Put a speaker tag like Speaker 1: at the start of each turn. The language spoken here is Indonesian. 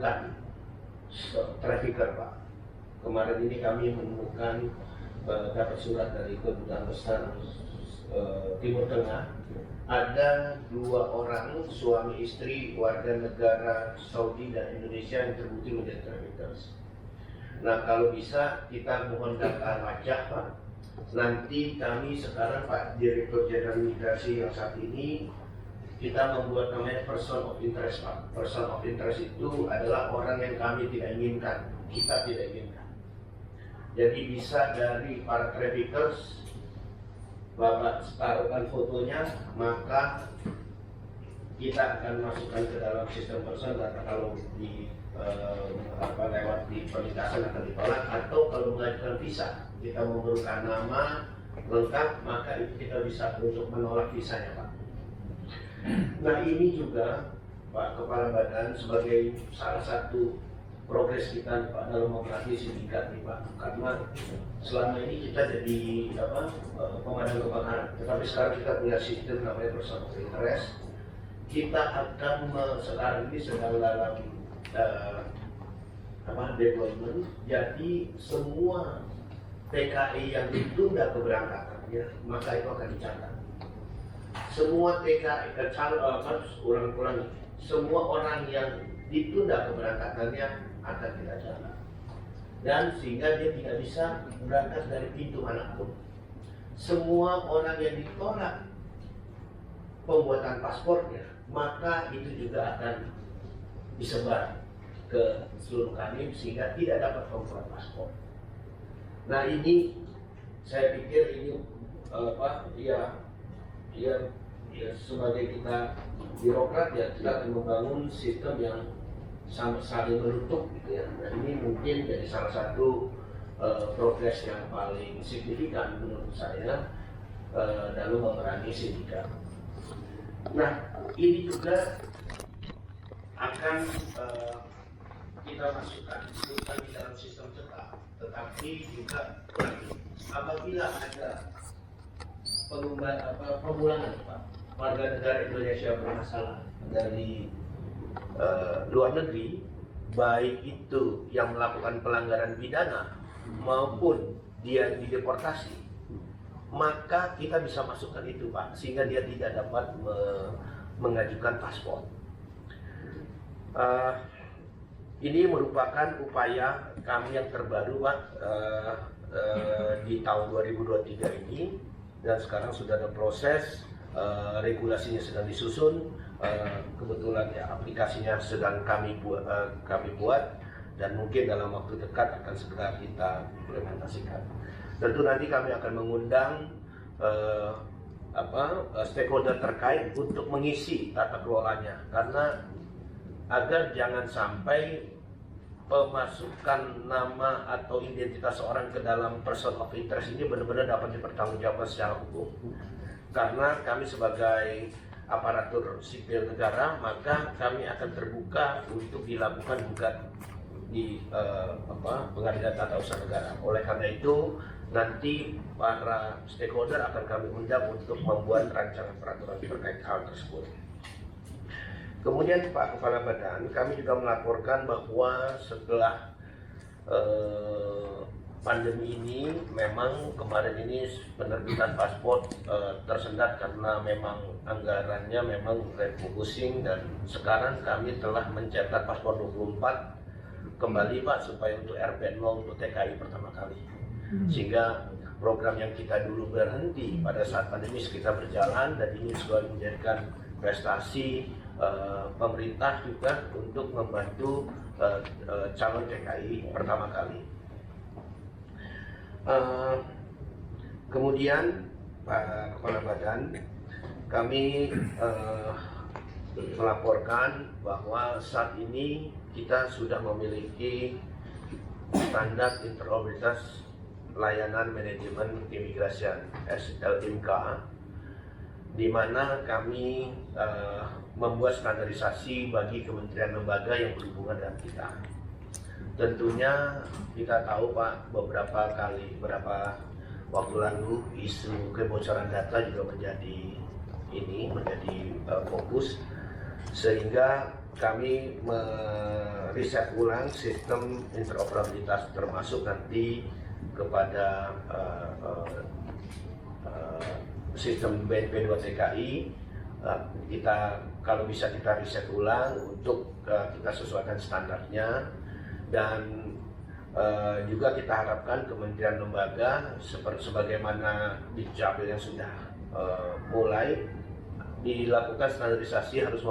Speaker 1: menemukan trafficker, Pak. Kemarin ini kami menemukan dapat surat dari Kedutaan Besar Timur Tengah, ada 2 orang suami istri warga negara Saudi dan Indonesia yang terbukti menjadi traffickers. Nah, kalau bisa kita mohon data wajah, Pak. Nanti kami sekarang, Pak Direktur Jenderal Imigrasi yang saat ini, kita membuat namanya person of interest, Pak. Person of interest itu adalah orang yang kami tidak inginkan, kita tidak inginkan. Jadi bisa dari para traffickers, Bapak taruhkan fotonya, maka kita akan masukkan ke dalam sistem person data. Kalau di lewat di perlintasan akan ditolak, atau kalau mengajukan visa kita memerlukan nama lengkap, maka itu kita bisa untuk menolak visanya, Pak. Nah, ini juga Pak Kepala Badan sebagai salah satu progres kita, Pak, dalam operasi sindikat nih, Pak. Karena selama ini kita jadi pemadam kebakaran, tetapi sekarang kita punya sistem namanya person of interest. Kita akan sekarang ini sedang dalam deployment. Jadi semua TKI yang ditunda keberangkatannya, maka itu akan dicatat. Semua TKI semua orang yang ditunda keberangkatannya akan kita catat, dan sehingga dia tidak bisa berangkat dari pintu manapun. Semua orang yang ditolak pembuatan paspornya, maka itu juga akan disebar ke seluruh kami sehingga tidak dapat pembuat paspor. Nah, ini saya pikir ini sebagai kita birokrat, ya kita akan membangun sistem yang saling menutup gitu ya. Nah, ini mungkin jadi salah satu progres yang paling signifikan menurut saya dalam memerangi sindikat. Nah, ini juga akan kita masukkan bukan di dalam sistem cetak, tetapi juga apabila ada pemulangan, Pak, warga negara Indonesia bermasalah dari luar negeri, baik itu yang melakukan pelanggaran pidana maupun dia dideportasi, maka kita bisa masukkan itu, Pak, sehingga dia tidak dapat mengajukan paspor. Ini merupakan upaya kami yang terbaru, Pak, di tahun 2023 ini, dan sekarang sudah ada proses, regulasinya sedang disusun. Kebetulan ya aplikasinya sedang kami buat dan mungkin dalam waktu dekat akan segera kita implementasikan. Tentu nanti kami akan mengundang stakeholder terkait untuk mengisi tata kelolanya, karena agar jangan sampai pemasukan nama atau identitas seorang ke dalam person of interest ini benar-benar dapat dipertanggungjawabkan secara hukum. Karena kami sebagai aparatur sipil negara, maka kami akan terbuka untuk dilakukan gugat di Pengadilan Tata Usaha Negara. Oleh karena itu, nanti para stakeholder akan kami undang untuk membuat rancangan peraturan terkait hal tersebut. Kemudian, Pak Kepala Badan, kami juga melaporkan bahwa setelah pandemi ini, memang kemarin ini penerbitan paspor tersendat karena memang anggarannya memang refocusing, dan sekarang kami telah mencetak paspor 24 kembali, Pak, supaya untuk RP0 untuk TKI pertama kali. Sehingga program yang kita dulu berhenti pada saat pandemi kita berjalan, dan ini juga menjadikan prestasi pemerintah juga untuk membantu calon TKI pertama kali. Kemudian, Pak Kepala Badan, kami melaporkan bahwa saat ini kita sudah memiliki standar interoperabilitas layanan manajemen keimigrasian (SLMK), di mana kami membuat standarisasi bagi kementerian lembaga yang berhubungan dengan kita. Tentunya kita tahu, Pak, beberapa waktu lalu isu kebocoran data juga menjadi fokus, sehingga kami meriset ulang sistem interoperabilitas, termasuk nanti kepada sistem BNP 2 TKI. Kita kalau bisa kita riset ulang untuk kita sesuaikan standarnya, dan juga kita harapkan kementerian lembaga sebagaimana di Dukcapil yang sudah mulai dilakukan standarisasi harus